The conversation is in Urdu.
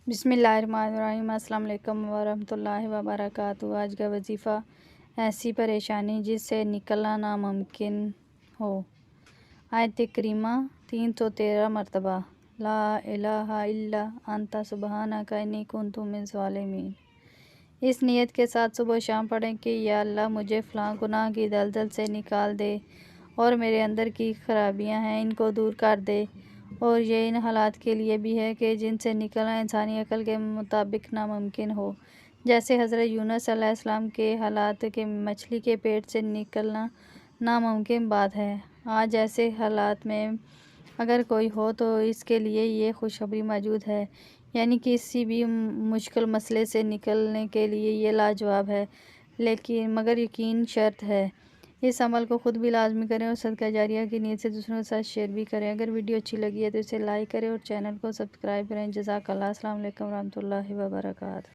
بسم اللہ الرحمن الرحیم۔ السلام علیکم ورحمۃ اللہ وبرکاتہ۔ آج کا وظیفہ، ایسی پریشانی جس سے نکلنا ناممکن ہو۔ آیت کریمہ 313 مرتبہ، لا الہ الا انت سبحانک انی کنت من الظالمین۔ اس نیت کے ساتھ صبح و شام پڑھیں کہ یا اللہ مجھے فلاں گناہ کی دلدل سے نکال دے اور میرے اندر کی خرابیاں ہیں ان کو دور کر دے، اور یہ ان حالات کے لیے بھی ہے کہ جن سے نکلنا انسانی عقل کے مطابق ناممکن ہو، جیسے حضرت یونس علیہ السلام کے حالات کہ مچھلی کے پیٹ سے نکلنا ناممکن بات ہے۔ آج ایسے حالات میں اگر کوئی ہو تو اس کے لیے یہ خوشخبری موجود ہے، یعنی کسی بھی مشکل مسئلے سے نکلنے کے لیے یہ لاجواب ہے، مگر یقین شرط ہے۔ اس عمل کو خود بھی لازمی کریں اور صدقہ جاریہ کی نیت سے دوسروں کے ساتھ شیئر بھی کریں۔ اگر ویڈیو اچھی لگی ہے تو اسے لائک کریں اور چینل کو سبسکرائب کریں۔ جزاک اللہ۔ السلام علیکم ورحمۃ اللہ وبرکاتہ۔